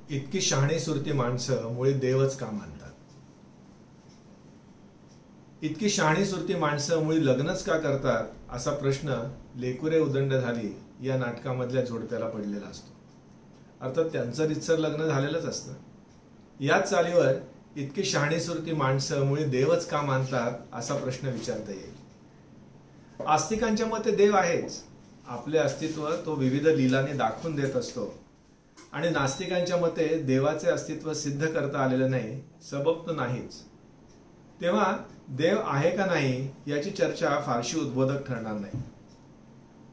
इतकी शहाणी सुरती माणसं मुळे देवच का मानतात. इतकी शहाणी सुरती माणसं मुळे लग्नच का करतात असा प्रश्न लेकुरे उदंड झाली या नाटकामधल्या जोडप्याला पडलेला असतो. अर्थात त्यांचं रितसर लग्न झालेलंच असतं. याच चालीवर इतकी शहाणी सुरती माणसं मुळे देवच का मानतात असा प्रश्न विचारता येईल. आस्तिकांच्या मते देव आहेच. आपले अस्तित्व तो विविध लीलांनी दाखवून देत असतो. आणि नास्तिकांच्या मते देवाचे अस्तित्व सिद्ध करता आलेलं नाही, सबब तो नाहीच. तेव्हा देव आहे का नाही याची चर्चा फारशी उद्बोधक ठरणार नाही.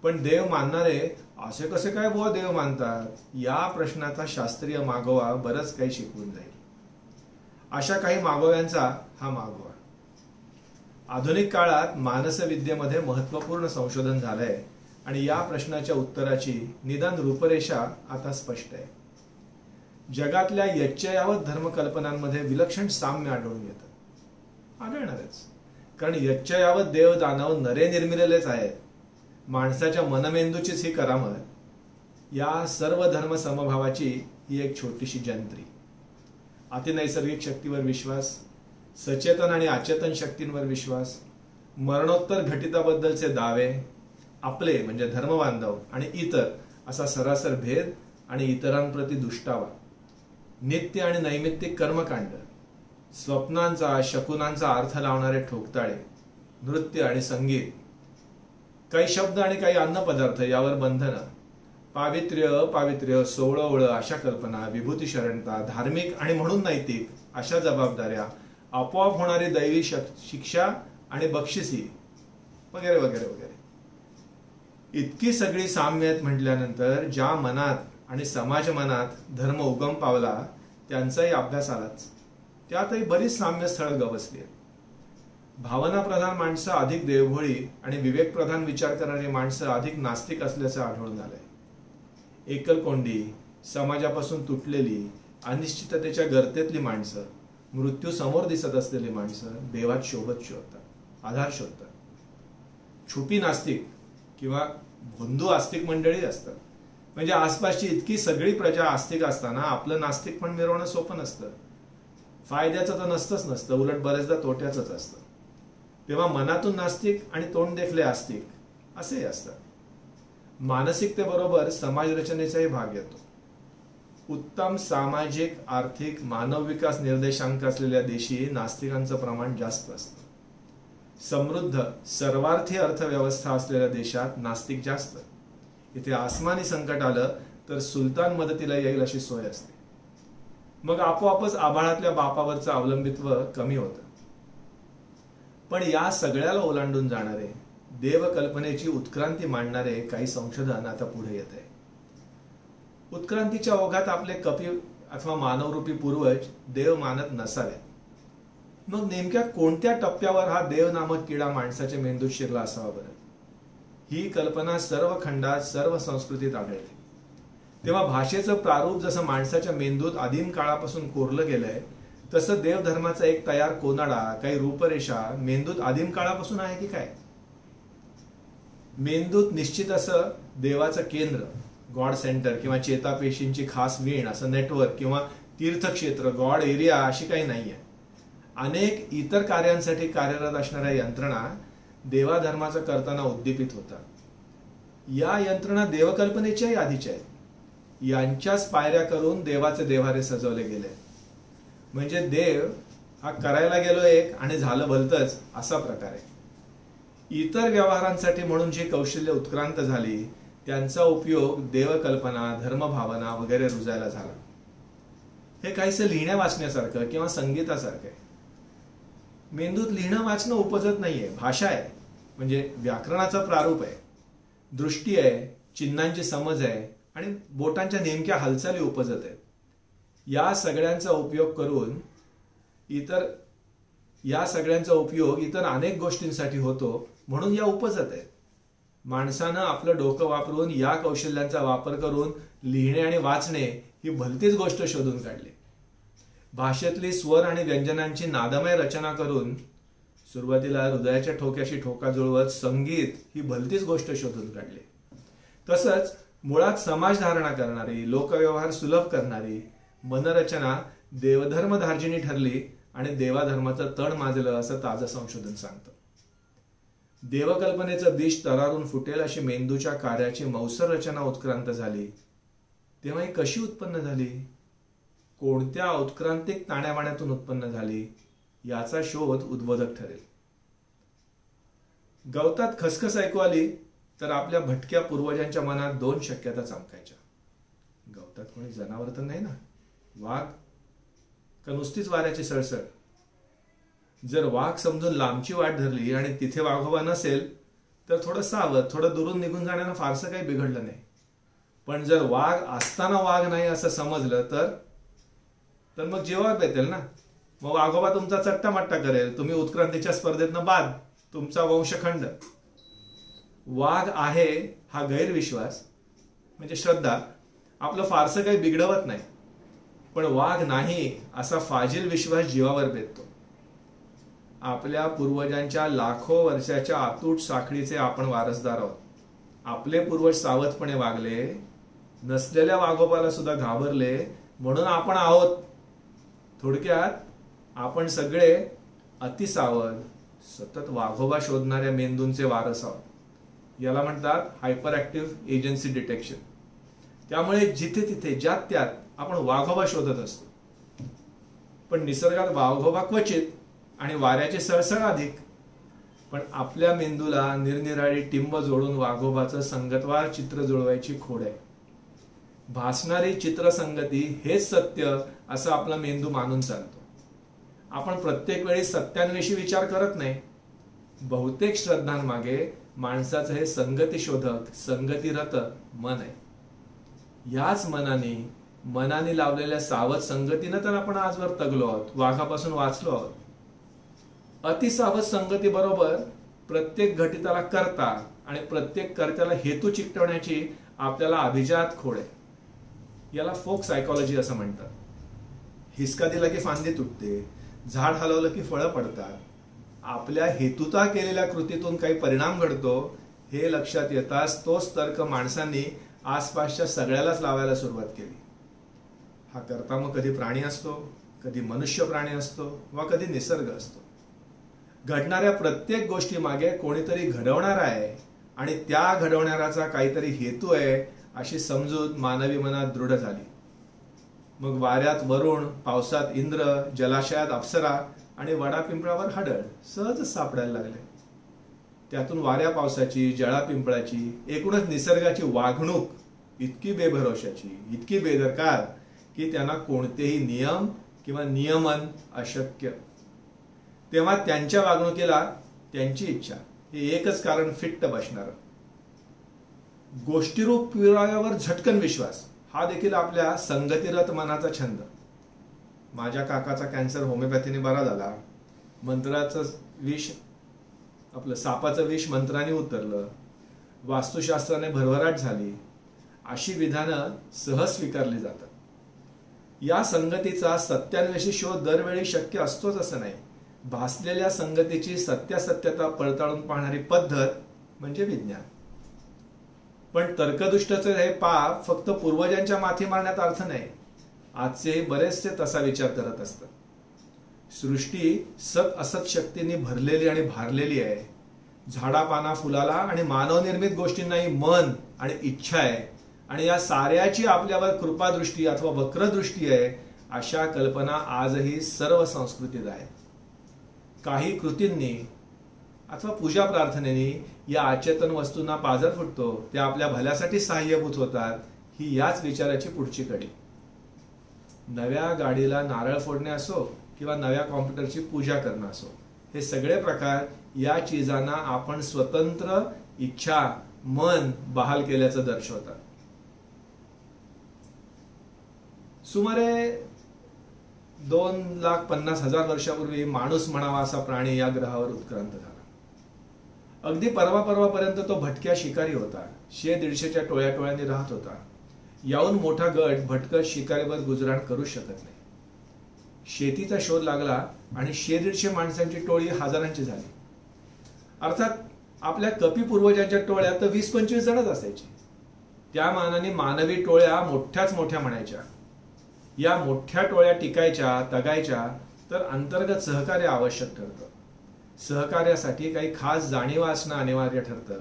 पण देव मानणारे असे कसे काय बुवा देव मानतात या प्रश्नाचा शास्त्रीय मागोवा बरंच काही शिकवून जाईल. अशा काही मागोव्यांचा हा मागोवा. आधुनिक काळात मानसविद्येमध्ये महत्वपूर्ण संशोधन झालंय आणि या प्रश्नाच्या उत्तराची निदान रूपरेषा आता स्पष्ट आहे. जगातल्या यच्चयावत धर्मकल्पनांमध्ये विलक्षण साम्य आढळून येतं. आढळणारच, कारण यच्चयावत देव दानव नरे निर्मिलेलेच आहेत. माणसाच्या मनमेंदूचीच ही करामत. या सर्व धर्म समभावाची ही एक छोटीशी जंत्री. अतिनैसर्गिक शक्तीवर विश्वास, सचेतन आणि अचेतन शक्तींवर विश्वास, मरणोत्तर घटिताबद्दलचे दावे, आपले म्हणजे धर्मबांधव आणि इतर असा सरासर भेद आणि इतरांप्रती दुष्टावा, नित्य आणि नैमित्तिक कर्मकांड, स्वप्नांचा शकुनांचा अर्थ लावणारे ठोकताळे, नृत्य आणि संगीत, काही शब्द आणि काही अन्नपदार्थ यावर बंधनं, पावित्र्य अपावित्र्य सोवळं अशा कल्पना, विभूती शरणता, धार्मिक आणि म्हणून नैतिक अशा जबाबदाऱ्या, आपोआप होणारी दैवी शिक्षा आणि बक्षिसी वगैरे वगैरे वगैरे. इतकी सगळी साम्यत म्हटल्यानंतर ज्या मनात आणि समाज मनात धर्म उगम पावला त्यांचाही अभ्यास आलाच. त्यातही बरीच साम्य स्थळं गवसली आहेत. भावनाप्रधान माणसं अधिक देवभोळी आणि विवेकप्रधान विचार करणारी माणसं अधिक नास्तिक असल्याचं आढळून आलंय. एकलकोंडी, समाजापासून तुटलेली, अनिश्चिततेच्या गर्तेतली माणसं, मृत्यू समोर दिसत असलेली माणसं देवात शोधतात, आधार शोधतात. छुपी नास्तिक किंवा भोंदू आस्तिक मंडळी असतात. म्हणजे आसपासची इतकी सगळी प्रजा आस्तिक असताना आपलं नास्तिक पण मिरवणं सोपं नसतं. फायद्याचं तर नसतं, उलट बरेचदा तोट्याचंच असतं. तेव्हा मनातून नास्तिक आणि तोंड देखले आस्तिक असेही असतात. मानसिकतेबरोबर समाज रचनेचाही भाग येतो. उत्तम सामाजिक, आर्थिक, मानव विकास निर्देशांक असलेल्या देशी नास्तिकांचं प्रमाण जास्त असतं. समृद्ध सर्वार्थी अर्थव्यवस्था असलेल्या देशात नास्तिक जास्त. इथे आसमानी संकट आलं तर सुलतान मदतीला येईल अशी सोय असते. मग आपोआपच आभाळातल्या बापावरचं अवलंबित्व कमी होतं. पण या सगळ्याला ओलांडून जाणारे, देवकल्पनेची उत्क्रांती मांडणारे काही संशोधन आता पुढे येत आहे. उत्क्रांतीच्या ओघात आपले कपी अथवा मानवरूपी पूर्वज देव मानत नसावेत. मग नेमक्या कोणत्या टप्प्यावर हा देव नामक किडा माणसाच्या मेंदूत शिरला असावा बरं? ही कल्पना सर्व खंडात, सर्व संस्कृतीत आढळते. तेव्हा भाषेचं प्रारूप जसं माणसाच्या मेंदूत आदिम काळापासून कोरलं गेलंय, तसं देवधर्माचा एक तयार कोनाडा, काही रूपरेषा मेंदूत आदिम काळापासून आहे की काय? मेंदूत निश्चित असं देवाचं केंद्र, गॉड सेंटर किंवा चेतापेशींची खास वीण असं नेटवर्क किंवा तीर्थक्षेत्र, गॉड एरिया अशी काही नाहीये. अनेक इतर कार्यांसाठी कार्यरत असणाऱ्या यंत्रणा देवाधर्माचं करताना उद्दीपित होतात. या यंत्रणा देवकल्पनेच्याही आधीच्या आहेत. यांच्याच पायऱ्या करून देवाचे देव्हारे सजवले गेले. म्हणजे देव हा करायला गेलो एक आणि झालं भलतंच असा प्रकार आहे. इतर व्यवहारांसाठी म्हणून जी कौशल्य उत्क्रांत झाली त्यांचा उपयोग देवकल्पना, धर्मभावना वगैरे रुजायला झाला. हे काहीसं लिहिण्या वाचण्यासारखं किंवा संगीतासारखं आहे. मेंदूत लिहिणं वाचणं उपजत नाहीये. भाषा आहे, म्हणजे व्याकरणाचं प्रारूप आहे, दृष्टी आहे, चिन्हांची समज आहे आणि बोटांच्या नेमक्या हालचाली उपजत आहेत. या सगळ्यांचा उपयोग इतर अनेक गोष्टींसाठी होतो म्हणून या उपजत आहेत. माणसानं आपलं डोकं वापरून या कौशल्यांचा वापर करून लिहिणे आणि वाचणे ही भलतीच गोष्ट शोधून काढली. भाषेतली स्वर आणि व्यंजनांची नादमय रचना करून सुरुवातीला हृदयाच्या ठोक्याशी ठोका जुळवत संगीत ही भलतीच गोष्ट शोधून काढली. तसंच मुळात समाजधारणा करणारी, लोकव्यवहार सुलभ करणारी, मनरचना देवधर्मधार्जिणी ठरली आणि देवाधर्माचं तण माजलं असं ताजं संशोधन सांगतं. देवकल्पनेचं बीज तरारून फुटेल अशी मेंदूच्या कार्याची मौसर रचना उत्क्रांत झाली. तेव्हा ही कशी उत्पन्न झाली, कोणत्या उत्क्रांतिक ताण्यावाण्यातून उत्पन्न झाली याचा शोध उद्बोधक ठरेल. गवतात खसखस ऐकू आली तर आपल्या भटक्या पूर्वजांच्या मनात 2 शक्यता चमकायच्या. गवतात कोणी जनावर तर नाही ना, वाघ का नुसतीच वाऱ्याची सळसळ. जर वाघ समजून लांबची वाट धरली आणि तिथे वाघोबा नसेल तर थोडं सावध, थोडं दुरून निघून जाण्यानं फारसं काही बिघडलं नाही. पण जर वाघ असताना वाघ नाही असं समजलं तर मग जेव्हा बेतेल ना. मग वाघोबा तुमचा चट्टामट्टा करेल, तुम्ही उत्क्रांतीच्या स्पर्धेतनं बाद, तुमचा वंशखंड. वाघ आहे हा गैरविश्वास म्हणजे श्रद्धा आपलं फारसं काही बिघडवत नाही, पण वाघ नाही असा फाजील विश्वास जीवावर बेततो. आपल्या पूर्वजांच्या लाखो वर्षाच्या अतूट साखळीचे आपण वारसदार आहोत. आपले पूर्वज सावधपणे वागले, नसलेल्या वाघोबाला सुद्धा घाबरले म्हणून आपण आहोत. थोडक्यात आपण सगळे अतिसावध, सतत वाघोबा शोधणाऱ्या मेंदूंचे वारस आहोत. याला म्हणतात हायपर ऍक्टिव्ह एजन्सी डिटेक्शन. त्यामुळे जिथे तिथे ज्यात त्यात आपण वाघोबा शोधत असतो. पण निसर्गात वाघोबा क्वचित आणि वाऱ्याचे सळसळ अधिक. पण आपल्या मेंदूला निरनिराळी टिंब जोडून वाघोबाचं संगतवार चित्र जुळवायची खोड आहे. भासणारी चित्रसंगती हेच सत्य असं आपला मेंदू मानून चालतो. आपण प्रत्येक वेळी सत्यान्वेषी विचार करत नाही. बहुतेक श्रद्धांमागे माणसाचं हे संगती शोधक, संगतीरत मन आहे. याच मनाने लावलेल्या सावध संगतीनं तर आपण आजवर तगलो आहोत, वाघापासून वाचलो आहोत. अतिसावध संगती बरोबर प्रत्येक घटिताला करता आणि प्रत्येक कर्त्याला हेतू चिकटवण्याची आपल्याला अभिजात खोड आहे. याला फोक सायकोलॉजी असं म्हणतात. हिसका दिला की फांदी तुटते, झाड हलवलं की फळं पडतात. आपल्या हेतुता केलेल्या कृतीतून काही परिणाम घडतो हे लक्षात येताच तोच तर्क माणसांनी आसपासच्या सगळ्यालाच लावायला सुरुवात केली. हा करता मग कधी प्राणी असतो, कधी मनुष्य प्राणी असतो वा कधी निसर्ग असतो. घडणाऱ्या प्रत्येक गोष्टी मागे कोणीतरी घडवणार आहे आणि त्या घडवणाऱ्याचा काहीतरी हेतू आहे अशी समजूत मानवी मनात दृढ झाली. मग वाऱ्यात वरुण, पावसात इंद्र, जलाशयात अप्सरा आणि वडा पिंपळावर हडळ सहजच सापडायला लागले. त्यातून वाऱ्या पावसाची, जळा पिंपळाची, एकूणच निसर्गाची वागणूक इतकी बेभरोशाची, इतकी बेदरकार की त्यांना कोणतेही नियम किंवा नियमन अशक्य. तेव्हा त्यांच्या वागणुकीला त्यांची इच्छा हे एकच कारण फिट्ट बसणार. गोष्टीरूप पुराव्यावर झटकन विश्वास हा देखील आपल्या संगतीरत मनाचा छंद. माझ्या काकाचा कॅन्सर होमिओपॅथीने बरा झाला, मंत्राचं विष, आपलं सापाचं विष मंत्राने उतरलं, वास्तुशास्त्राने भरभराट झाली, अशी विधानं सहज स्वीकारली जातात. या संगतीचा सत्यान्वेषी शोध दरवेळी शक्य असतोच असं नाही. भासलेल्या संगतीची सत्यासत्यता पडताळून पाहणारी पद्धत म्हणजे विज्ञान. पण तर्कदुष्टाचे हे पाप फक्त पूर्वजांच्या माथी मारण्यात अर्थ नाही. आजचे बरेचसे तसा विचार करत असतात. सृष्टी सत असत शक्तींनी भरलेली आणि भारलेली आहे. झाडा पाना फुलाला आणि मानवनिर्मित गोष्टींनाही मन आणि इच्छा आहे आणि या साऱ्याची आपल्यावर कृपादृष्टी अथवा वक्रदृष्टी आहे अशा कल्पना आजही सर्व संस्कृतीत आहेत. काही कृतींनी अथवा पूजा प्रार्थनेनी या अचेतन वस्तूंना पाझर फुटतो, ते आपल्या भल्यासाठी सहाय्यभूत होतात. ही याच विचाराची पुढची कडी. नव्या गाडीला नारळ फोडणे असो किंवा नव्या कॉम्प्युटरची पूजा करणं असो, हे सगळे प्रकार या चीजांना आपण स्वतंत्र इच्छा, मन बहाल केल्याचं दर्शवतात. सुमारे 2,50,000 वर्षापूर्वी माणूस म्हणावा असा प्राणी या ग्रहावर उत्क्रांत झाला. अगदी परवापर्यंत तो भटक्या शिकारी होता. 100-150च्या टोळ्याटोळ्यांनी राहत होता. याहून मोठा गट भटकत शिकारीवर गुजराण करू शकत नाही. शेतीचा शोध लागला आणि 100-150 माणसांची टोळी हजारांची झाली. अर्थात आपल्या कपी पूर्वजांच्या टोळ्यात तर 20-25 जणच असायची. त्या मानाने मानवी टोळ्या मोठ्याच मोठ्या म्हणायच्या. या मोठ्या टोळ्या टिकायच्या तगायच्या तर अंतर्गत सहकार्य आवश्यक ठरतं. सहकार्यासाठी काही खास जाणीवा असणं अनिवार्य ठरतं.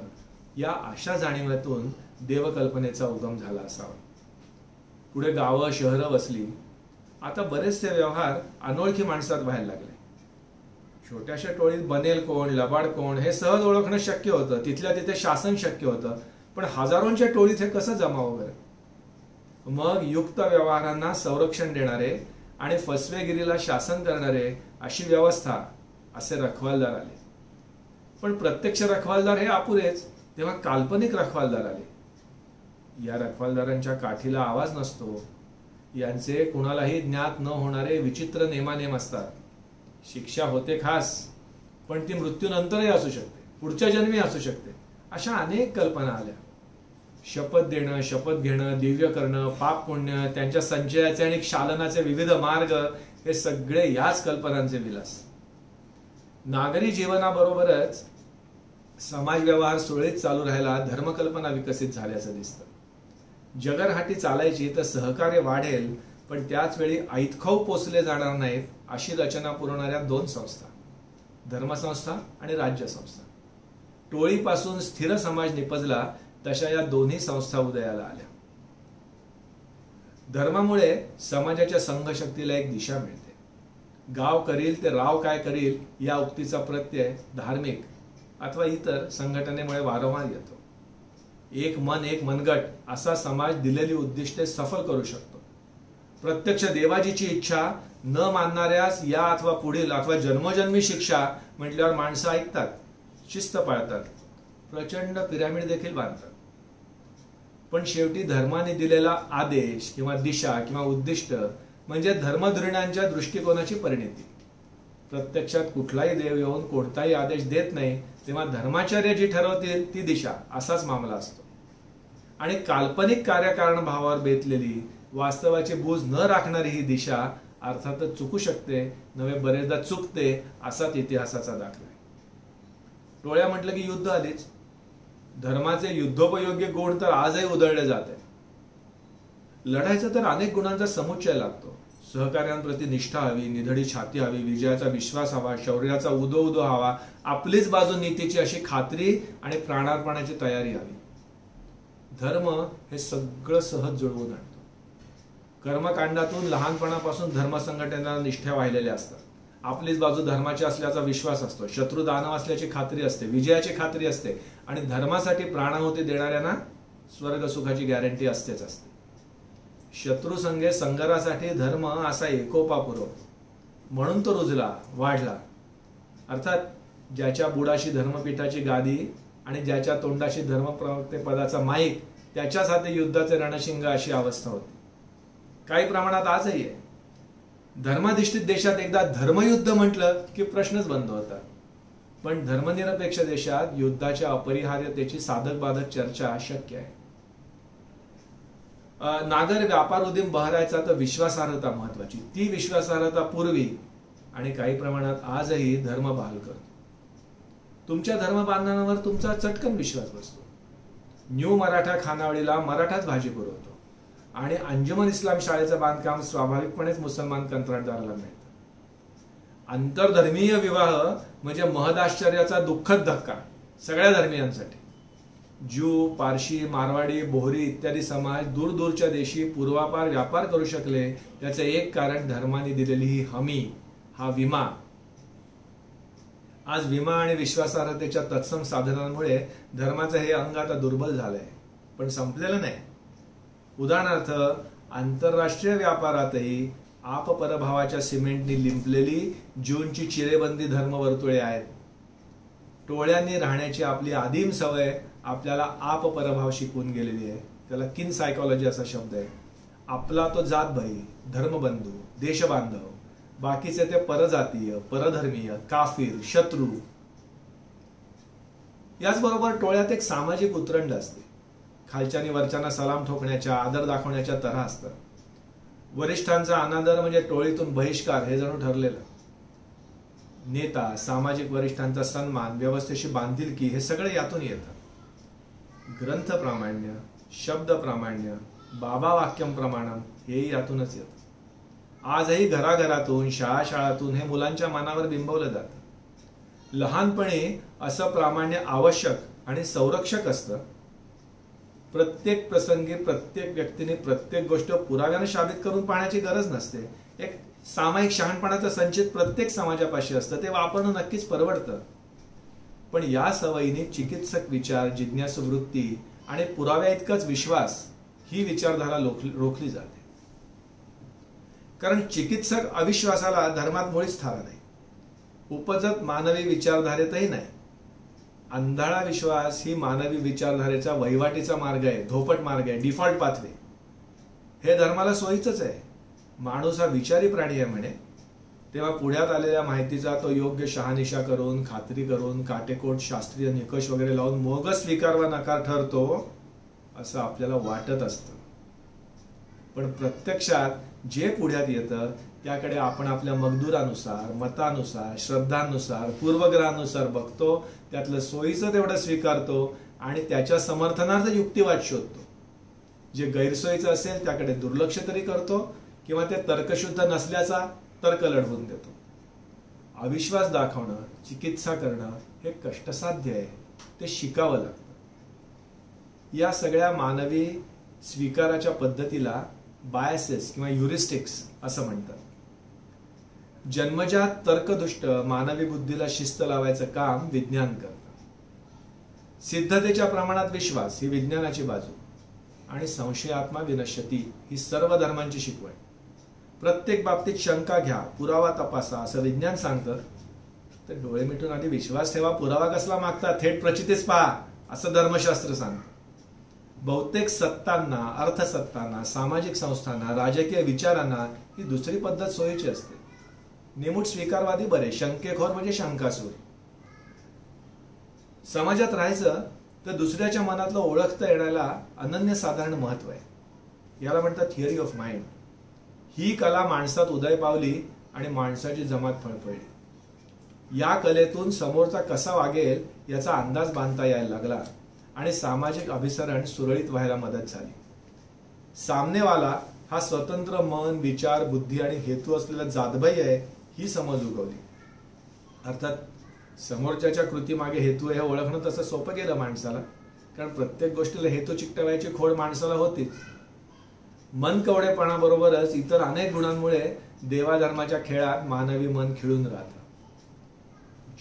या अशा जाणीवेतून देवकल्पनेचा उगम झाला असावा. पुढे गावं शहरं वसली. आता बरेचसे व्यवहार अनोळखी माणसात व्हायला लागले. छोट्याशा टोळीत बनेल कोण लबाड कोण हे सहज ओळखणं शक्य होतं. तिथल्या तिथे शासन शक्य होतं. पण हजारोंच्या टोळीत हे कसं जमावं बरं? मग युक्त व्यवहारांना संरक्षण देणारे आणि फसवेगिरीला शासन करणारे अशी व्यवस्था, असे रखवालदार आले. पण प्रत्यक्ष रखवालदार हे अपुरेच. तेव्हा काल्पनिक रखवालदार आले. या रखवालदारांच्या काठीला आवाज नसतो. यांचे कुणालाही ज्ञात न होणारे विचित्र नेमानेम असतात. शिक्षा होते खास, पण ती मृत्यूनंतरही असू शकते, पुढच्या जन्मी असू शकते. अशा अनेक कल्पना आल्या. शपथ देणं, शपथ घेणं, दिव्य करणं, पाप पुण्य, त्यांच्या संचयाचे आणि क्षालनाचे विविध मार्ग, हे सगळे याच कल्पनांचे विलास. नागरी जीवनाबरोबरच समाज व्यवहार सुरळीत चालू राहायला धर्मकल्पना विकसित झाल्याचं दिसतं. जगरहाटी चालायची तर सहकार्य वाढेल, पण त्याच वेळी ऐतखाऊ पोचले जाणार नाहीत अशी रचना पुरवणाऱ्या दोन संस्था, धर्मसंस्था आणि राज्यसंस्था. टोळीपासून स्थिर समाज निपजला तशा या दोन्ही संस्था उदयाला आल्या. धर्मामुळे समाजाच्या संघशक्तीला एक दिशा मिळते. गाव करील ते राव काय करील या उक्तीचा प्रत्यय धार्मिक अथवा इतर संघटनेमुळे वारंवार येतो. एक मन एक मनगट असा समाज दिलेली उद्दिष्टे सफल करू शकतो. प्रत्यक्ष देवाजीची इच्छा न मानणाऱ्यास या अथवा पुढील अथवा जन्मोजन्मी शिक्षा म्हटल्यावर माणसं ऐकतात, शिस्त पाळतात, प्रचंड पिरामिड देखील बांधतात. पण शेवटी धर्माने दिलेला आदेश किंवा दिशा किंवा उद्दिष्ट म्हणजे धर्मधुरीणांच्या दृष्टिकोनाची परिणती. प्रत्यक्षात कुठलाही देव येऊन कोणताही आदेश देत नाही, तेव्हा धर्माचार्य जी ठरवतील ती दिशा असाच मामला असतो. आणि काल्पनिक कार्यकारण भावावर बेतलेली वास्तवाची बूज न राखणारी ही दिशा अर्थातच चुकू शकते, नव्हे बरेचदा चुकते, असाच इतिहासाचा दाखला आहे. टोळ्या म्हटलं की युद्ध आधीच. धर्माचे युद्धोपयोगी गुण तर आजही उधळले जात आहे. लढायचा तर अनेक गुणांचा समुच्चय लागतो. सहकार्यांप्रती निष्ठा हवी, निधडी छाती हवी, विजयाचा विश्वास हवा, शौर्याचा उदो उदो हवा, आपलीच बाजू नीतीची अशी खात्री आणि प्राणार्पणाची तयारी हवी. धर्म हे सगळं सहज जुळवून आणतो. कर्मकांडातून लहानपणापासून धर्म संघटनेला निष्ठा वाहिलेल्या असतात. आपलीच बाजू धर्माची असल्याचा विश्वास असतो. शत्रू दानव असल्याची खात्री असते, विजयाची खात्री असते आणि धर्मासाठी प्राणाहुती देणाऱ्यांना स्वर्ग सुखाची गॅरंटी असतेच असते. शत्रू संघे संघर्षासाठी धर्म असा एकोपा पुरवतो. म्हणून तो रुजला, वाढला. अर्थात ज्याच्या बुडाशी धर्मपीठाची गादी आणि ज्याच्या तोंडाशी धर्मप्रवक्ते पदाचा माईक, त्याच्याच हाती युद्धाचे रणशिंग अशी अवस्था होती. काही प्रमाणात आजही आहे. धर्माधिष्ठित देशात एकदा धर्मयुद्ध म्हटलं की प्रश्नच बंद होतात. पण धर्मनिरपेक्ष देशात युद्धाच्या अपरिहार्यतेची साधक बाधक चर्चा शक्य आहे. नागर व्यापार उदीम बहरायचा तर विश्वासार्हता महत्वाची. ती विश्वासार्हता पूर्वी आणि काही प्रमाणात आजही धर्म बहाल करतो. तुमच्या धर्मबांधवांवर तुमचा चटकन विश्वास बसतो. न्यू मराठा खानावळीला मराठाच भाजी पुरवतो आणि अंजुमन इस्लाम शाळेचं बांधकाम स्वाभाविकपणेच मुसलमान कंत्राटदाराला मिळतं. आंतरधर्मीय विवाह म्हणजे महदाश्चर्याचा दुःखद धक्का सगळ्या धर्मियांसाठी. ज्यू, पारशी, मारवाडी, बोहरी इत्यादी समाज दूरदूरच्या देशी पूर्वापार व्यापार करू शकले याचे एक कारण धर्माने दिलेली ही हमी, हा विमा. आज विमा आणि विश्वासार्हतेच्या तत्सम साधनांमुळे धर्माचं हे अंग आता दुर्बल झालंय, पण संपलेलं नाही. उदाहरणार्थ, आंतरराष्ट्रीय व्यापारातही आपपरभावाच्या सिमेंटनी लिंपलेली ज्यूंची चिरेबंदी धर्मवर्तुळे आहेत. टोळ्यांनी राहण्याची आपली आदिम सवय आपल्याला आपपरभाव शिकवून गेलेली आहे. त्याला किन सायकॉलॉजी असा शब्द आहे. आपला तो जातभाई, धर्मबंधू, देशबांधव, बाकीचे ते परजातीय, परधर्मीय, काफिर, शत्रू. याचबरोबर टोळ्यात एक सामाजिक उतरंड असते. खालच्यानी वरच्यांना सलाम ठोकण्याच्या, आदर दाखवण्याच्या तऱ्हा असतात. वरिष्ठांचा अनादर म्हणजे टोळीतून बहिष्कार हे जणू ठरलेलं. नेता, सामाजिक वरिष्ठांचा सन्मान, व्यवस्थेशी बांधिलकी हे सगळे यातून येतात. ग्रंथ प्रामाण्य, शब्द प्रामाण्य, बाबा वाक्यम प्रमाणम हेही यातूनच येतं. आजही घराघरातून शाळातून हे मुलांच्या मनावर बिंबवलं जातं. लहानपणी असं प्रामाण्य आवश्यक आणि संरक्षक असतं. प्रत्येक प्रसंगी प्रत्येक व्यक्तीने प्रत्येक गोष्ट पुराव्याने साबित करून पाहण्याची गरज नसते. एक सामायिक शहाणपणाचं संचित प्रत्येक समाजापाशी असतं, ते वापरणं नक्कीच परवडतं. पण या सवयीने चिकित्सक विचार, जिज्ञासू वृत्ती आणि पुराव्या इतकाच विश्वास ही विचारधारा रोखली जाते. कारण चिकित्सक अविश्वासाला धर्मात मुळीच थारा नाही, उपजत मानवी विचारधारेतही नाही. अंधाळा विश्वास ही मानवी विचारधारेचा वहिवाटीचा मार्ग आहे, धोपट मार्ग आहे, डिफॉल्ट पाथवे. हे धर्माला सोयीचंच आहे. माणूस हा विचारी प्राणी आहे म्हणे, तेव्हा पुढ्यात आलेल्या माहितीचा तो योग्य शहानिशा करून, खात्री करून, काटेकोट शास्त्रीय निकष वगैरे लावून मोगस स्वीकार वा नकार ठरतो असं आपल्याला वाटत असतं. पण प्रत्यक्षात जे पुढ्यात येतं त्याकडे आपण आपल्या मगदुरानुसार, मतानुसार, श्रद्धांनुसार, पूर्वग्रहानुसार बघतो, त्यातलं सोयीचं तेवढं स्वीकारतो आणि त्याच्या समर्थनार्थ युक्तिवाद शोधतो. जे गैरसोयीचं असेल त्याकडे दुर्लक्ष तरी करतो किंवा ते तर्कशुद्ध नसल्याचा तर्क लढवून देतो. अविश्वास दाखवणं, चिकित्सा करणं हे कष्टसाध्य आहे, ते शिकावं लागतं. या सगळ्या मानवी स्वीकाराच्या पद्धतीला बायसेस किंवा ह्युरिस्टिक्स असं म्हणतात. जन्मजात तर्कदुष्ट मानवी बुद्धीला शिस्त लावायचं काम विज्ञान करतं. सिद्धतेच्या प्रमाणात विश्वास ही विज्ञानाची बाजू आणि संशयात्मा विनश्यती ही सर्व धर्मांची शिकवण. प्रत्येक बाबतीत शंका घ्या, पुरावा तपासा असं विज्ञान सांगतं, तर डोळे मिटून आधी विश्वास ठेवा, पुरावा कसला मागता, थेट प्रचितीच पहा असं धर्मशास्त्र सांगतं. बहुतेक सत्तांना, अर्थसत्तांना, सामाजिक संस्थांना, राजकीय विचारांना ही दुसरी पद्धत सोयीची असते. निमूट स्वीकारवादी बरे, शंकेखोर म्हणजे शंकासूर. समाजात राहायचं तर दुसऱ्याच्या मनातलं ओळखता येण्याला अनन्यसाधारण महत्व आहे. याला म्हणतात थिअरी ऑफ माइंड. ही कला माणसात उदय पावली आणि माणसाची जमात फळफळली. या कलेतून समोरचा कसा वागेल याचा अंदाज बांधता यायला लागला आणि सामाजिक अभिसरण सुरळीत व्हायला मदत झाली. सामनेवाला हा स्वतंत्र मन, विचार, बुद्धी आणि हेतू असलेला जादबाई आहे ही समज उगवली. अर्थात समोरच्याच्या कृतीमागे हेतू आहे हे ओळखणं तसं सोपं गेलं माणसाला, कारण प्रत्येक गोष्टीला हेतू चिकटवायची खोड माणसाला होतीच. मन कवडेपणाबरोबरच इतर अनेक गुणांमुळे देवाधर्माच्या खेळात मानवी मन खिळून राहतं.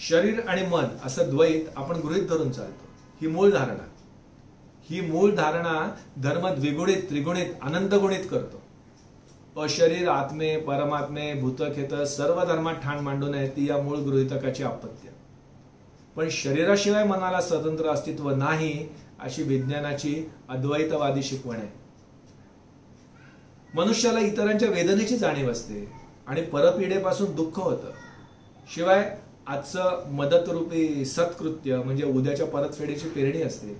शरीर आणि मन असं द्वैत आपण गृहीत धरून चालतो. ही मूळ धारणा धर्म द्विगुणित, त्रिगुणित, अनंतगुणित करतो. अशरीर, आत्मे, परमात्मे, भूतखेत सर्व धर्मात ठाण मांडून आहे ती या मूळ गृहीतकाची आपत्ती. पण शरीराशिवाय मनाला स्वतंत्र अस्तित्व नाही अशी विज्ञानाची अद्वैतवादी शिकवण आहे. मनुष्याला इतरांच्या वेदनेची जाणीव असते आणि परपीडेपासून दुःख होतं. शिवाय आजचं मदतरूपी सत्कृत्य म्हणजे उद्याच्या परतफेडीची पेरणी असते.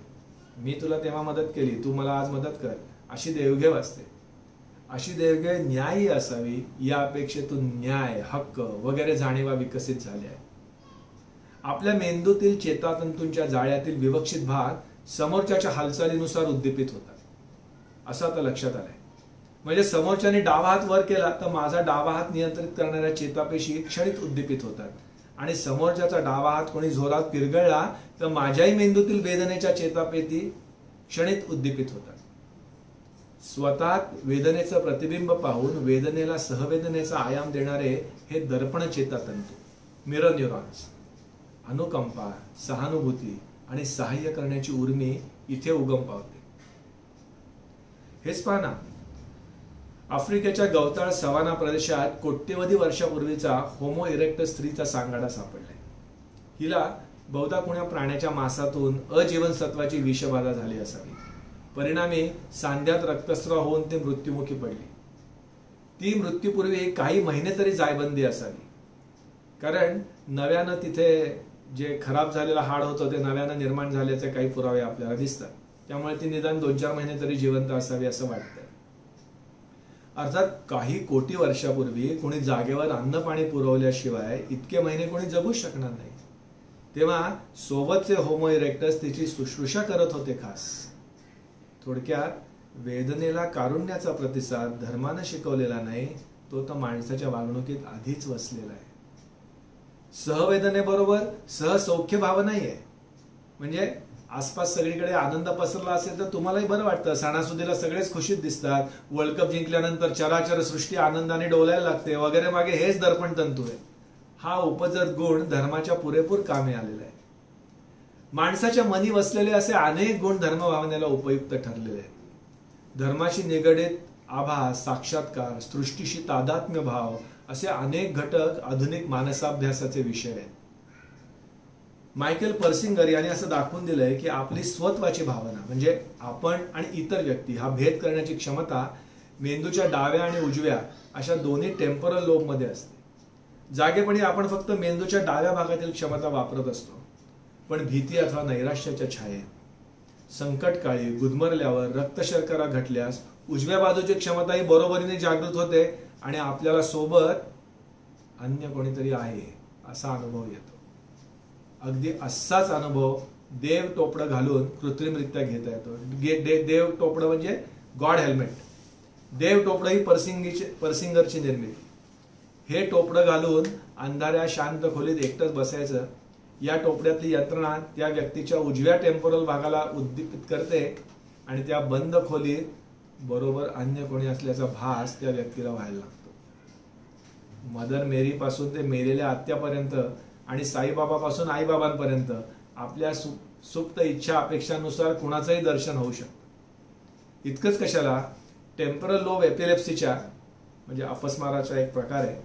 मी तुला तेव्हा मदत केली, तू मला आज मदत कर, अशी देवघेव असते. अशी देवघेव न्यायी असावी या अपेक्षेतून न्याय, हक्क वगैरे जाणीवा विकसित झाल्या. आपल्या मेंदूतील चेतातंतूंच्या जाळ्यातील विवक्षित भाग समोरच्याच्या हालचालीनुसार उद्दीपित होतात असं आता लक्षात आलंय. म्हणजे समोरच्याने डावा हात वर केला तर माझा डावा हात नियंत्रित करणाऱ्या चेतापेशी क्षणिक उद्दीपित होतात आणि समोरच्याचा डावा हात कोणी जोरात पिरगळला तर माझ्याही मेंदूतील वेदनेच्या चेतापेशी क्षणिक उद्दीपित होतात. स्वतः वेदनेचं प्रतिबिंब पाहून वेदनेला सहवेदनेचा आयाम देणारे हे दर्पण चेतातंतू, मिरर न्यूरॉन्स, अनुकंपा, सहानुभूती आणि सहाय्य करण्याची उर्मी इथे उगम पावते. हेच पाहना, आफ्रिकेच्या गवताळ सवाना प्रदेशात कोट्यवधी वर्षापूर्वीचा होमो इरेक्टस स्त्रीचा सांगाडा सापडलाय. हिला बहुधा कुण्या प्राण्याच्या मांसातून अजीवनसत्वाची विषबाधा झाली असावी. परिणामी सांध्यात रक्तस्राव होऊन ती मृत्युमुखी पडली. ती मृत्यूपूर्वी काही महिने तरी जायबंदी असावी, कारण नव्यानं तिथे जे खराब झालेलं हाड होतं ते नव्यानं निर्माण झाल्याचे काही पुरावे आपल्याला दिसतात. त्यामुळे ती निदान 2-4 महिने तरी जिवंत असावी असं वाटतं. अर्थात काही कोटी वर्षापूर्वी कोणी जागेवर अन्न पाणी पुरवल्याशिवाय इतके महिने कोणी जगू शकणार नाही. तेव्हा सोबतचे होमो इरेक्टस तिची शुश्रूषा करत होते खास. थोडक्यात वेदनेला कारुण्याचा प्रतिसाद धर्मानं शिकवलेला नाही तो तर माणसाच्या वागणुकीत आधीच वसलेला आहे. सहवेदनेबरोबर सहसौख्य भावनाही आहे. म्हणजे आसपास सगळीकडे आनंद पसरला असेल तर तुम्हालाही बरं वाटतं. सणासुदीला सगळेच खुशीत दिसतात. वर्ल्ड कप जिंकल्यानंतर चराचर सृष्टी आनंदाने डोलायला लागते वगैरे मागे हेच दर्पण तंतू आहे. हा उपजत गुण धर्माच्या पुरेपूर कामी आलेला आहे. माणसाच्या मनी वसलेले असे अनेक गुण धर्मभावनेला उपयुक्त ठरलेले आहेत. धर्माशी निगडीत आभास, साक्षात्कार, सृष्टीशी तादात्म्य भाव असे अनेक घटक आधुनिक मानसाभ्यासाचे विषय आहेत. मायकेल पर्सिंगर यांनी असं दाखवून दिलंय की आपली स्वत्वाची भावना म्हणजे आपण आणि इतर व्यक्ती हा भेद करण्याची क्षमता मेंदूच्या डाव्या आणि उजव्या अशा दोन्ही टेम्परल लोबमध्ये असते. जागेपणी आपण फक्त मेंदूच्या डाव्या भागातील क्षमता वापरत असतो. पण भीती अथवा नैराश्याच्या छायेत, संकटकाळी गुदमरल्यावर, रक्तशर्करा घटल्यास उजव्या बाजूची क्षमताही बरोबरीने जागृत होते आणि आपल्याला सोबत अन्य कोणीतरी आहे असा अनुभव येतो. अगदी असाच अनुभव देव टोपडं घालून कृत्रिमरित्या घेता येतो. देव टोपडं म्हणजे गॉड हेल्मेट. देव टोपडं ही पर्सिंगरची निर्मिती. हे टोपडं घालून अंधाऱ्या शांत खोलीत एकटंच बसायचं. या टोपड्यातली यंत्रणा त्या व्यक्तीच्या उजव्या टेम्पोरल भागाला उद्दीपित करते आणि त्या बंद खोलीत बरोबर अन्य कोणी असल्याचा भास त्या व्यक्तीला व्हायला लागतो. मदर मेरी पासून ते मेलेल्या आत्यापर्यंत आणि साईबाबापासून आईबाबांपर्यंत आपल्या सुप्त इच्छा अपेक्षानुसार कुणाचंही दर्शन होऊ शकतं. इतकंच कशाला, टेम्परल लोब एपिलेप्सीच्या म्हणजे अपस्माराचा एक प्रकार आहे.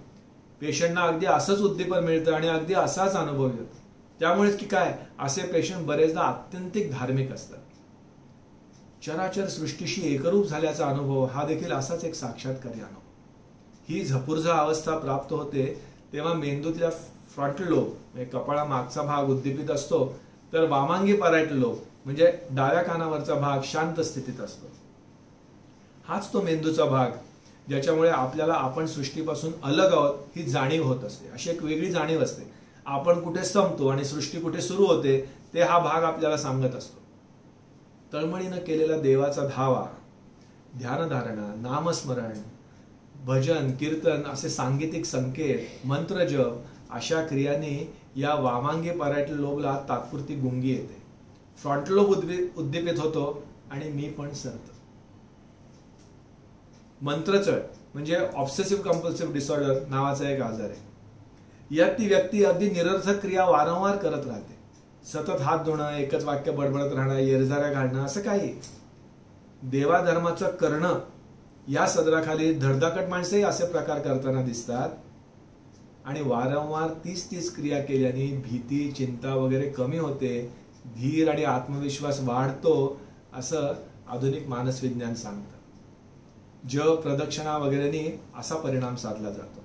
पेशंटना अगदी असंच उद्दीपन मिळतं आणि अगदी असाच अनुभव येतो. त्यामुळेच की काय, असे पेशंट बरेचदा अत्यंतिक धार्मिक असतात. चराचर सृष्टीशी एकरूप झाल्याचा अनुभव हा देखील असाच एक साक्षात्कारी अनुभव. ही झपुर्झा अवस्था प्राप्त होते तेव्हा मेंदूतल्या फ्रंटल लोब म्हणजे कपाळा मागचा भाग उद्दीपित असतो, तर वामांगी परायटल लोब म्हणजे डाव्या कानावरचा भाग शांत स्थितीत असतो. हाच तो मेंदूचा भाग ज्याच्यामुळे आपल्याला आपण सृष्टीपासून अलग आहोत ही जाणीव होत असते. अशी एक वेगळी जाणीव असते. आपण कुठे संपतो आणि सृष्टी कुठे सुरू होते ते हा भाग आपल्याला सांगत असतो. तळमळीनं केलेला देवाचा धावा, ध्यानधारणा, नामस्मरण, भजन, कीर्तन असे सांगीतिक संकेत, मंत्रजप अशा क्रियांनी या वामांगी परायटल लोबला तात्पुरती गुंगी येते. फ्रंटल लोब उद्दीपित होतो आणि मी पण सरतो. मंत्रचळ म्हणजे ऑब्सेसिव्ह कंपल्सिव्ह डिसऑर्डर नावाचा एक आजार आहे. यात ती व्यक्ती अगदी निरर्थक क्रिया वारंवार करत राहते. सतत हात धुणं, एकच वाक्य बडबडत राहणं, येरझाऱ्या घालणं असं काही. देवाधर्माचं करणं या सदराखाली धडधाकट माणसेही असे प्रकार करताना दिसतात. आणि वारंवार तीच क्रिया केल्याने भीती, चिंता वगैरे कमी होते, धीर आणि आत्मविश्वास वाढतो असं आधुनिक मानसविज्ञान सांगतं. जप, प्रदक्षिणा वगैरेनी असा परिणाम साधला जातो.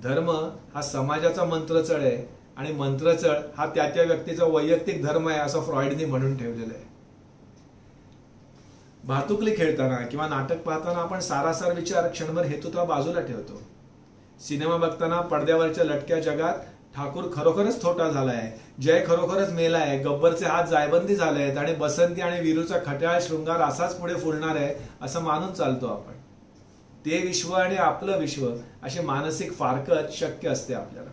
धर्म हा समाजाचा मंत्रचळ आहे आणि मंत्रचळ हा त्या व्यक्तीचा वैयक्तिक धर्म आहे असं फ्रॉइडनी म्हणून ठेवलेलं आहे. भातुकली खेळताना किंवा नाटक पाहताना आपण सारासार विचार क्षणभर हेतुत्व बाजूला ठेवतो. सिनेमा बघताना पडद्यावरच्या लटक्या जगात ठाकूर खरोखरच थोटा झालाय, जय खरोखरच मेलाय, गब्बरचे हात जायबंदी झालेत आणि बसंती आणि वीरूचा खट्याळ शृंगार असाच पुढे फुलणार आहे असं मानून चालतो आपण. ते विश्व आणि आपलं विश्व अशी मानसिक फारकत शक्य असते आपल्याला.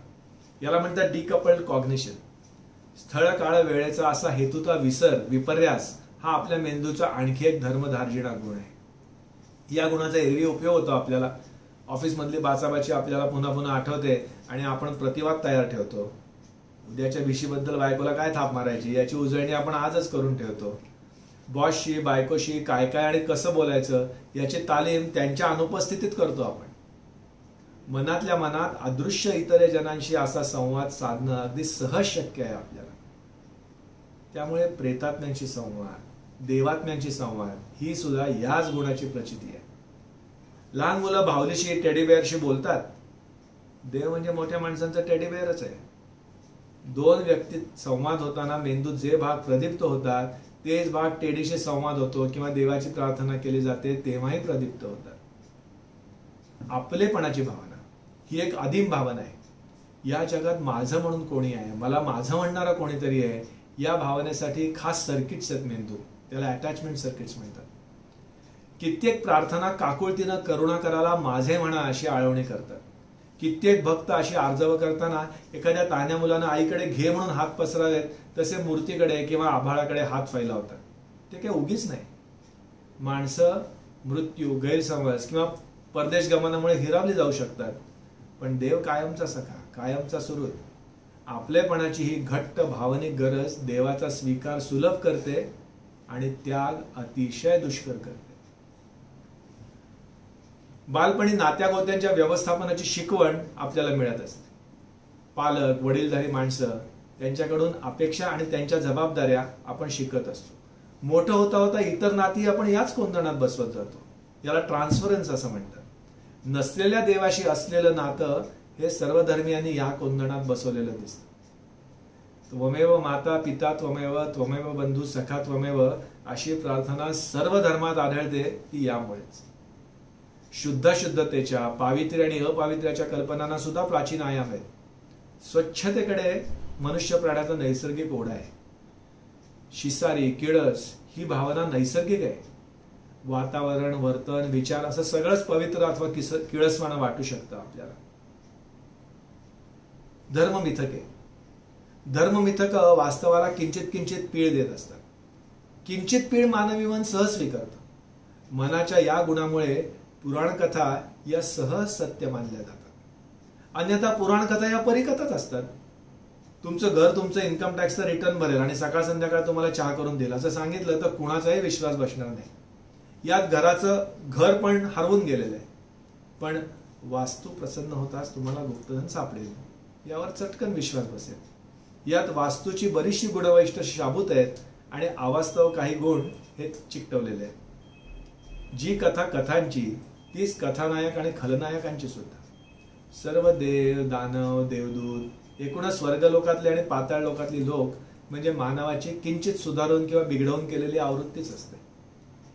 याला म्हणतात डिकपल्ड कॉग्निशन. स्थळ काळ वेळेचा असा हेतूचा विपर्यास हा आपल्या मेंदूचा आणखी एक धर्मधार्जिणा गुण आहे. या गुणाचा एरवी उपयोग होतो आपल्याला. ऑफिसमधली बाचाबाची आपल्याला पुन्हा पुन्हा आठवते आणि आपण प्रतिवाद तयार ठेवतो. उद्याच्या भिशीबद्दल बायकोला काय थाप मारायची याची उजळणी आपण आजच करून ठेवतो. बॉसशी, बायकोशी काय काय आणि कसं बोलायचं याची तालीम त्यांच्या अनुपस्थितीत करतो आपण. मनातल्या मनात अदृश्य इतर जनांशी असा संवाद साधणं अगदी सहज शक्य आहे आपल्याला. त्यामुळे प्रेतात्म्यांशी संवाद, देवात्म्यांशी संवाद ही सुद्धा याच गुणाची प्रचिती आहे. लहान मुलं भावलीशी, टेडीबेअरशी बोलतात. देव म्हणजे मोठ्या माणसांचं टेडीबेअरच आहे. दोन व्यक्तीत संवाद होताना मेंदूत जे भाग प्रदीप्त होतात तेच भाग टेडीशी संवाद होतो किंवा देवाची प्रार्थना केली जाते तेव्हाही प्रदीप्त होतात. आपलेपणाची भावना ही एक आदिम भावना आहे. या जगात माझं म्हणून कोणी आहे, मला माझं म्हणणारा कोणीतरी आहे, या भावनेसाठी खास सर्किट्स आहेत मेंदू, त्याला अटॅचमेंट सर्किट्स म्हणतात. कित्येक प्रार्थना काकुळतीनं करुणाकराला माझे म्हणा अशी आळवणी करतात. कित्येक भक्त अशी आर्जव करताना एखाद्या तान्ह्या मुलानं आईकडे घे म्हणून हात पसरावेत तसे मूर्तीकडे किंवा आभाळाकडे हात फैलावतात. ते काही उगीच नाही. माणसं मृत्यू, गैरसमज किंवा परदेश गमनामुळे हिरावली जाऊ शकतात, पण देव कायमचा सखा, कायमचा सुहृद. आपलेपणाची ही घट्ट भावनिक गरज देवाचा स्वीकार सुलभ करते आणि त्याग अतिशय दुष्कर करते. बालपणी नात्यागोत्यांच्या व्यवस्थापनाची शिकवण आपल्याला मिळत असते. पालक, वडीलधारी माणसं त्यांच्याकडून अपेक्षा आणि त्यांच्या जबाबदाऱ्या आपण शिकत असतो. मोठं होता होता इतर नाती आपण याच कोंदणात बसवत जातो. याला ट्रान्सफरन्स असं म्हणतात. नसलेल्या देवाशी असलेलं नातं हे सर्व धर्मियांनी या कोंदणात बसवलेलं दिसतं. त्वमेव माता पिता त्वमेव, त्वमेव बंधू सखा त्वमेव अशी प्रार्थना सर्व धर्मात आढळते ती यामुळेच. शुद्धतेच्या, पावित्र्य आणि अपावित्र्याच्या कल्पनांना सुद्धा प्राचीन आयाम आहेत. स्वच्छतेकडे मनुष्य प्राण्याचा नैसर्गिक ओढा आहे. शिसारी, किळस ही भावना नैसर्गिक आहे. वातावरण, वर्तन, विचार असं सगळंच पवित्र अथवा किळसवाणं वाटू शकतं आपल्याला. धर्ममिथक वास्तवाला किंचित किंचित पीळ देत असतात. किंचित पीळ मानवी मन सहज स्वीकारतं. मनाच्या या गुणामुळे पुराणकथा या सहज सत्य मानल्या जातात. अन्यथा पुराणकथा या परिकथाच असतात. तुमचं घर तुमचं इन्कम टॅक्सचं रिटर्न भरेल आणि सकाळ संध्याकाळ तुम्हाला चहा करून देईल असं सांगितलं तर कुणाचाही विश्वास बसणार नाही. यात घराचं घर पण हरवून गेलेलं आहे. पण वास्तू प्रसन्न होताच तुम्हाला गुप्तधन सापडेल यावर चटकन विश्वास बसेल. यात वास्तूची बरीचशी गुणवैशिष्ट्य शाबूत आहेत आणि अवास्तव काही गुण हे चिकटवलेले आहेत. जी कथा कथांची तीच कथानायक आणि खलनायकांची सुद्धा. सर्व देव, दानव, देवदूत, एकूणच स्वर्गलोकातले आणि पाताळ लोकातली लोक म्हणजे मानवाची किंचित सुधारून किंवा बिघडवून केलेली आवृत्तीच असते.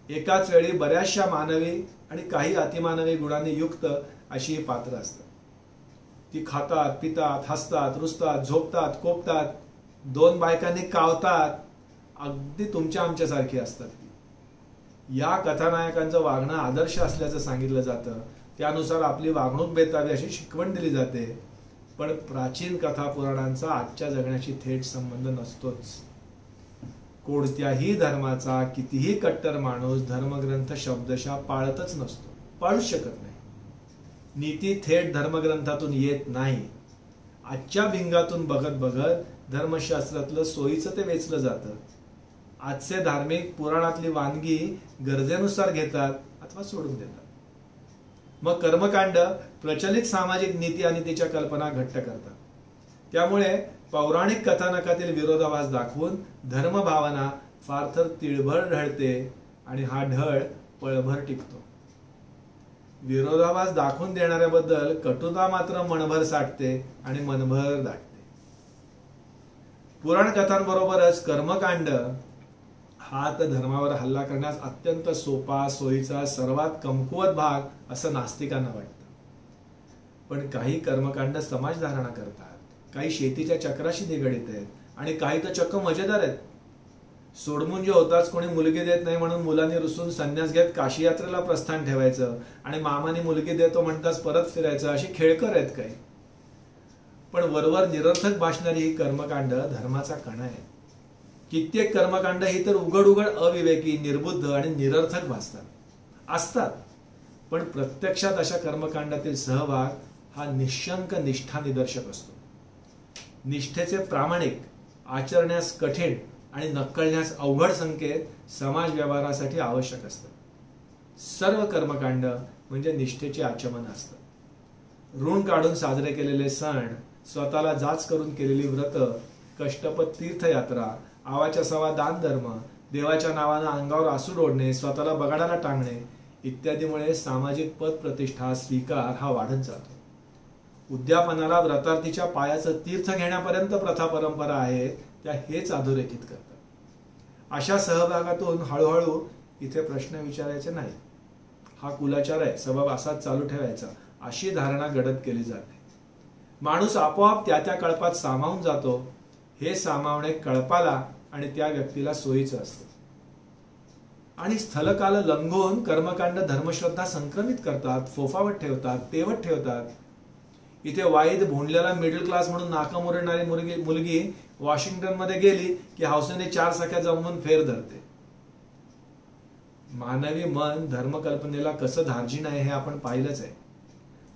एकाच वेळी बऱ्याचशा मानवी आणि काही अतिमानवी गुणांनी युक्त अशी ही पात्र असतात. ती खातात, पितात, हसतात, रुसतात, झोपतात, कोपतात, दोन बायकांनी कावतात, अगदी तुमच्या आमच्यासारखी असतात. या कथानायकांचं वागणं आदर्श असल्याचं सांगितलं जातं. त्यानुसार आपली वागणूक बेतावी अशी शिकवण दिली जाते. पण प्राचीन कथा पुराणांचा आजच्या जगण्याशी थेट संबंध नसतोच. कोणत्याही धर्माचा कितीही कट्टर माणूस धर्मग्रंथ शब्दशः पाळतच नसतो, पाळूच शकत नाही. नीती थेट धर्मग्रंथातून येत नाही. आजच्या भिंगातून बघत बघत धर्मशास्त्रातलं सोयीचं ते वेचलं जातं. आजचे धार्मिक पुराणातली वानगी गरजेनुसार घेतात अथवा सोडून देतात. मग कर्मकांड प्रचलित सामाजिक नीती आणि तिच्या कल्पना घट्ट करतात. त्यामुळे पौराणिक कथानकातील विरोधाभास दाखवून धर्मभावना फार तर तिळभर ढळते आणि हा ढळ पळभर टिकतो. विरोधाभास दाखवून देणाऱ्याबद्दल कटुता मात्र मनभर साठते आणि मनभर दाटते. पुराण कथांबरोबरच कर्मकांड हा तर धर्मावर हल्ला करण्यास अत्यंत सोपा, सोयीचा, सर्वात कमकुवत भाग असं नास्तिकांना वाटतं. पण काही कर्मकांड समाजधारणा करतात, काही शेतीच्या चक्राशी निगडीत आहेत आणि काही तर चक्क मजेदार आहेत. सोडमुंजे होताच कोणी मुलगी देत नाही म्हणून मुलांनी रुसून संन्यास घेत काशी यात्रेला प्रस्थान ठेवायचं आणि मामाने मुलगी देतो म्हणताच परत फिरायचं अशी खेळकर आहेत काही. पण वरवर निरर्थक भासणारी ही कर्मकांड धर्माचा कणा आहे. कित्येक कर्मकांड ही तर उघड उघड अविवेकी, निर्बुद्ध आणि निरर्थक भासतात असतात. पण प्रत्यक्षात अशा कर्मकांडातील सहभाग हा निशंक निष्ठा निदर्शक असतो. निष्ठेचे प्रामाणिक, आचरण्यास कठीण आणि नक्कळण्यास अवघड संकेत समाज व्यवहारासाठी आवश्यक असतात. सर्व कर्मकांड म्हणजे निष्ठेचे आचमन असतात. ऋण काढून साजरे केलेले सण, स्वतःला जाच करून केलेली व्रत, कष्टपद तीर्थयात्रा, आवाच्या सवा दान धर्म, देवाच्या नावानं अंगावर आसूड ओढणे, स्वतःला बगाडाला टांगणे इत्यादीमुळे सामाजिक पद, प्रतिष्ठा, स्वीकार हा वाढत जातो. उद्यापनाला व्रतार्थीच्या पायाचं तीर्थ घेण्यापर्यंत प्रथा परंपरा आहेत त्या हेच अधोरेखित करतात. अशा सहभागातून हळूहळू इथे प्रश्न विचारायचे नाही, हा कुलाचार आहे, सबब असाच चालू ठेवायचा अशी धारणा घडत केली जाते. माणूस आपोआप त्या त्या कळपात सामावून जातो. हे सामावणे कळपाला आणि त्या व्यक्तीला सोयीचं असतं. आणि स्थलकाल लंघून कर्मकांड धर्मश्रद्धा संक्रमित करतात, फोफावत ठेवतात, तेवत ठेवतात. इथे वाईद भोंडल्याला मिडल क्लास म्हणून नाका मुरणारी मुलगी वॉशिंग्टन मध्ये गेली की हौसेने 4 सख्या जमवून फेर धरते. मानवी मन धर्मकल्पनेला कसं धार्जिन आहे हे आपण पाहिलंच आहे.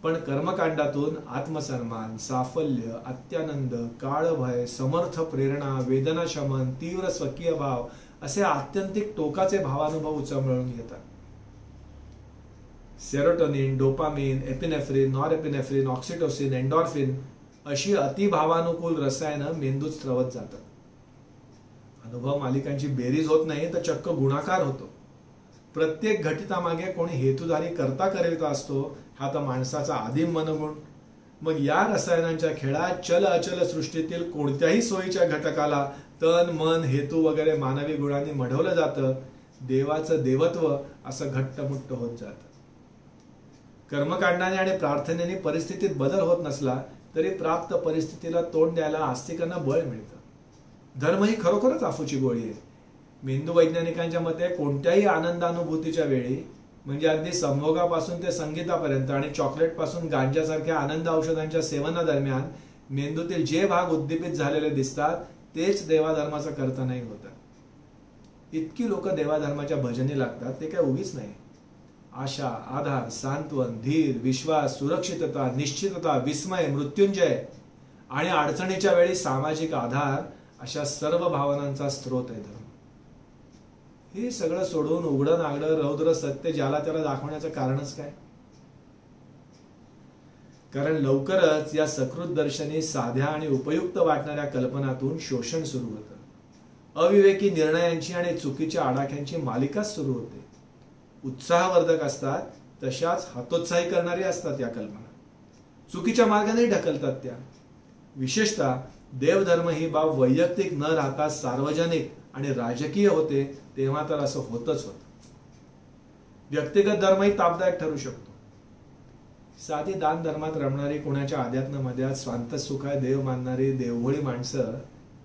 पण कर्मकांडातून आत्मसन्मान, साफल्य, अत्यानंद, काळभय, समर्थ प्रेरणा, वेदना शमन, तीव्र स्वकीय भाव असे आत्यंतिक टोकाचे भावानुभव उचमळून येतात. Serotonin, dopamine, epinephrine, norepinephrine, oxytocin, endorphin अशी अतिभावानुकूल रसायनं मेंदूत स्त्रवत जातात. अनुभव मालिकांची बेरीज होत नाही तर चक्क गुणाकार होतो. प्रत्येक घटितामागे कोणी हेतुधारी करता करविता असतो हा तर माणसाचा आदिम मनगुण. मग या रसायनांच्या खेळात चल अचल सृष्टीतील कोणत्याही सोयीच्या घटकाला तन, मन, हेतू वगैरे मानवी गुणांनी मढवलं जातं. देवाचं देवत्व असं घट्टमुट्ट होत जातं. कर्मकांडाने आणि प्रार्थनेने परिस्थितीत बदल होत नसला तरी प्राप्त परिस्थितीला तोंड द्यायला आस्तिकांना बळ मिळतं. धर्म ही खरोखरच आफूची गोळी आहे. मेंदू वैज्ञानिकांच्या मते कोणत्याही आनंदानुभूतीच्या वेळी म्हणजे अगदी संभोगापासून ते संगीतापर्यंत आणि चॉकलेटपासून गांजासारख्या आनंद औषधांच्या सेवनादरम्यान मेंदूतील जे भाग उद्दीपित झालेले दिसतात तेच देवाधर्माचा कर्तनही होतात. इतकी लोक देवाधर्माच्या भजनी लागतात ते काय उगीच नाही. आशा, आधार, सांत्वन, धीर, विश्वास, सुरक्षितता, निश्चितता, विस्मय, मृत्युंजय आणि अडचणीच्या वेळी सामाजिक आधार अशा सर्व भावनांचा स्रोत आहे धर्म. हे सगळं सोडून उघडं नागडं रौद्र सत्य ज्याला त्याला दाखवण्याचं कारणच काय? कारण लवकरच या सकृत दर्शनी साध्या आणि उपयुक्त वाटणाऱ्या कल्पनातून शोषण सुरू होतं. अविवेकी निर्णयांची आणि चुकीच्या आडाख्यांची मालिकाच सुरू होते. उत्साहवर्धक असतात तशाच हतोत्साही करणारी असतात या कल्पना. चुकीच्या मार्गाने ढकलतात त्या. विशेषतः देवधर्म ही बाब वैयक्तिक न राहता सार्वजनिक आणि राजकीय होते तेव्हा तर असं होतच होतं. व्यक्तिगत धर्मही तापदायक ठरू शकतो. साधी दान धर्मात रमणारी, कोणाच्या अध्यात्मामध्ये स्वांत सुखाय देव मानणारी देवभोळी माणसं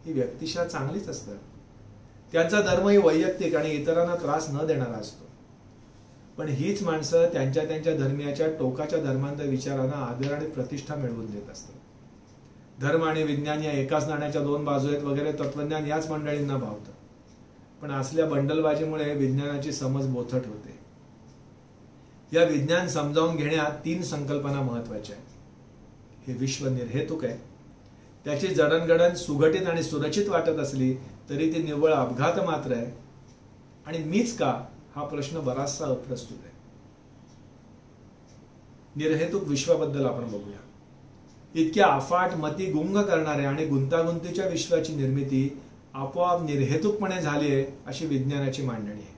ही व्यक्तिशः चांगलीच असतात. त्यांचा धर्मही वैयक्तिक आणि इतरांना त्रास न देणारा असतो. पण हीच माणसं त्यांच्या त्यांच्या धर्मियाच्या टोकाच्या धर्मांत विचारांना आदर आणि प्रतिष्ठा मिळवून देत असतात. धर्म आणि विज्ञान या एकाच नाण्याच्या 2 बाजू आहेत वगैरे तत्वज्ञान याच मंडळींना भावतं. पण असल्या बंडलबाजीमुळे विज्ञानाची समज बोथट होते. या विज्ञान समजावून घेण्यात 3 संकल्पना महत्वाच्या आहेत. हे विश्व निर्हेतुक आहे. त्याची जडणघडण सुघटित आणि सुरक्षित वाटत असली तरी ती निव्वळ अपघात मात्र आहे. आणि मीच का हा प्रश्न बराचसा अप्रस्तुत आहे. निर्हेतुक विश्वाबद्दल आपण बघूया. इतक्या अफाट मती गुंग करणाऱ्या आणि गुंतागुंतीच्या विश्वाची निर्मिती आपोआप निर्हेतुकपणे झाली आहे अशी विज्ञानाची मांडणी आहे.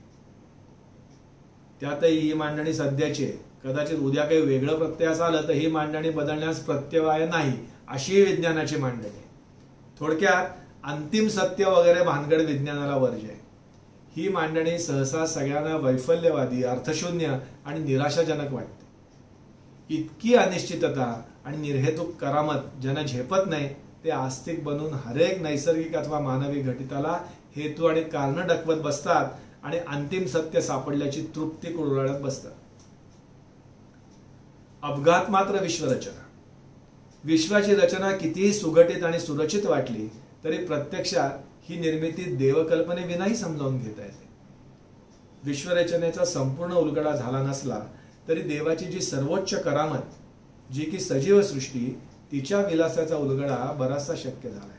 त्यातही ही मांडणी सध्याची आहे. कदाचित उद्या काही वेगळं प्रत्ययास आलं तर ही मांडणी बदलण्यास प्रत्यवाय नाही अशी विज्ञानाची मांडणी आहे. थोडक्यात अंतिम सत्य वगैरे भानगड विज्ञानाला वर्ज्य आहे. ही मांडणी सहसा सगळ्यांना वैफल्यवादी, अर्थशून्य आणि निराशाजनक वाटते. इतकी अनिश्चितता आणि निर्हेतुक करामत ज्यांना झेपत नाही ते आस्तिक बनून हरेक नैसर्गिक अथवा मानवी घटिताला हेतू आणि कारण डकवत बसतात आणि अंतिम सत्य सापडल्याची तृप्ती कुरळत बसतात. अपघात मात्र विश्वरचना. विश्वाची रचना कितीही सुघटित आणि सुरक्षित वाटली तरी प्रत्यक्षात ही निर्मिती देवकल्पनेविनाही समजावून घेता येते. विश्वरचनेचा संपूर्ण उलगडा झाला नसला तरी देवाची जी सर्वोच्च करामत जी की सजीव सृष्टी तिच्या विलासाचा उलगडा बराचसा शक्य झालाय.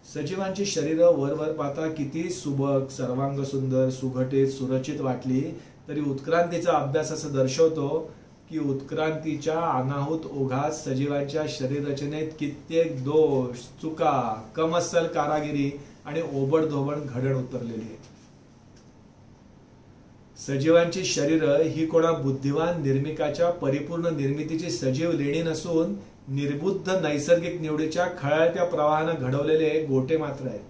सजीवांची शरीरं वरवर पाहता किती सुबक, सर्वांग सुंदर, सुघटित, सुरक्षित वाटली तरी उत्क्रांतीचा अभ्यास असं दर्शवतो की उत्क्रांतीच्या अनाहूत ओघात सजीवांच्या शरीर रचनेत कित्येक दोष, चुका, कमस्सल कारागिरी आणि ओबडधोबड घडण उतरलेली आहे. सजीवांची शरीरं ही कोणा बुद्धिवान निर्मिकाच्या परिपूर्ण निर्मितीची सजीव लेणी नसून निर्बुद्ध नैसर्गिक निवडीच्या खळाळत्या प्रवाहानं घडवलेले गोटे मात्र आहेत.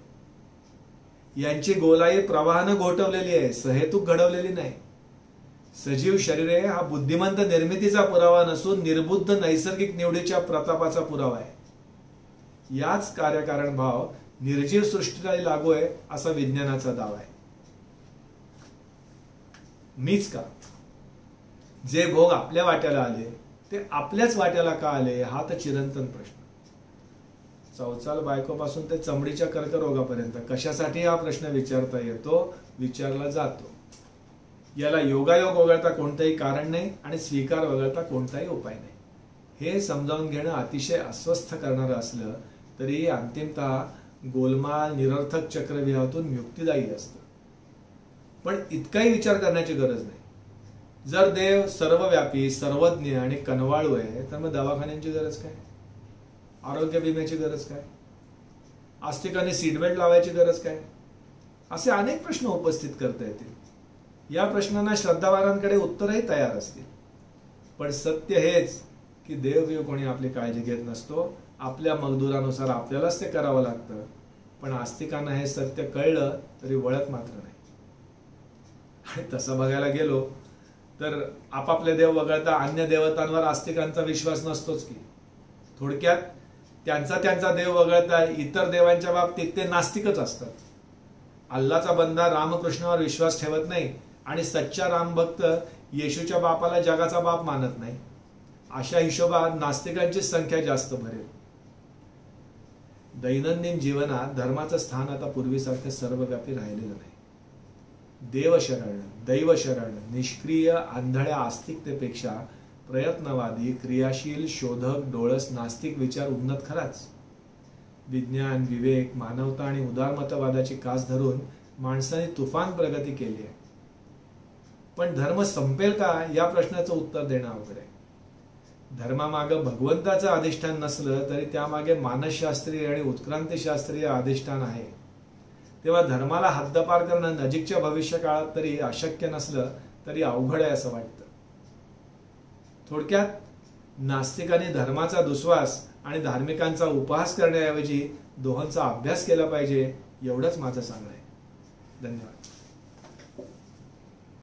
यांची गोलाई प्रवाहानं घोटवलेली आहे, सहेतुक घडवलेली नाही. सजीव शरीरे हा बुद्धिमंत निर्मितीचा पुरावा नसून निर्बुद्ध नैसर्गिक निवडीच्या प्रतापाचा पुरावा आहे. याच कार्यकारण भाव निर्जीव सृष्टीला लागू आहे असा विज्ञानाचा दावा आहे. मीच का? जे भोग आपल्या वाट्याला आले ते आपल्याच वाट्याला का आले, हा तर चिरंतन प्रश्न. चौचाल बायकोपासून ते चमडीच्या कर्करोगापर्यंत कशासाठी हा प्रश्न विचारता येतो, विचारला जातो. याला योगायोग वगळता कोणतंही कारण नाही आणि स्वीकार वगळता कोणताही उपाय नाही. हे समजावून घेणं अतिशय अस्वस्थ करणारं असलं तरी अंतिमतः गोलमाल निरर्थक चक्रव्यूहातून मुक्तिदायी असतं. पण इतकाही विचार करण्याची गरज नाही. जर देव सर्वव्यापी, सर्वज्ञ आणि कनवाळू आहे तर मग दवाखान्यांची गरज काय, आरोग्य विम्याची गरज काय, आस्तिकांनी सीट बेल्ट लावायची गरज काय, असे अनेक प्रश्न उपस्थित करता येतील. या प्रश्नांना श्रद्धावानांकडे उत्तरही तयार असतील. पण सत्य हेच की देवदेव कोणी आपली काळजी घेत नसतो. आपल्या मजदुरानुसार आपल्यालाच ते करावं लागतं. पण आस्तिकांना हे सत्य कळलं तरी वळत मात्र नाही. आणि तसं बघायला गेलो तर आपापले देव वगळता अन्य देवतांवर आस्तिकांचा विश्वास नसतोच की. थोडक्यात त्यांचा देव वगळता इतर देवांच्या बाबतीत ते नास्तिकच असतात. अल्लाचा बंदा रामकृष्णावर विश्वास ठेवत नाही आणि सच्चा रामभक्त येशूच्या बापाला जगाचा बाप मानत नाही. अशा हिशोबात नास्तिकांची संख्या जास्त भरेल. दैनंदिन जीवनात धर्माचं स्थान आता पूर्वीसारखं सर्वव्यापी राहिलेलं नाही. देवशरण, दैवशरण, निष्क्रिय आंधळ्या आस्तिकतेपेक्षा प्रयत्नवादी, क्रियाशील, शोधक, डोळस नास्तिक विचार उन्नत खराच. विज्ञान, विवेक, मानवता आणि उदारमतवादाची कास धरून माणसाने तुफान प्रगती केली आहे. पण धर्म संपेल का या प्रश्नाचं उत्तर देणं अवघड आहे. धर्मामागं भगवंताचं अधिष्ठान नसलं तरी त्यामागे मानसशास्त्रीय आणि उत्क्रांतीशास्त्रीय अधिष्ठान आहे. तेव्हा धर्माला हद्दपार करणं नजीकच्या भविष्य काळात तरी अशक्य नसलं तरी अवघड आहे असं वाटतं. थोडक्यात नास्तिकांनी धर्माचा दुस्वास आणि धार्मिकांचा उपहास करण्याऐवजी दोहोंचा अभ्यास केला पाहिजे, एवढंच माझं सांगणं आहे. धन्यवाद.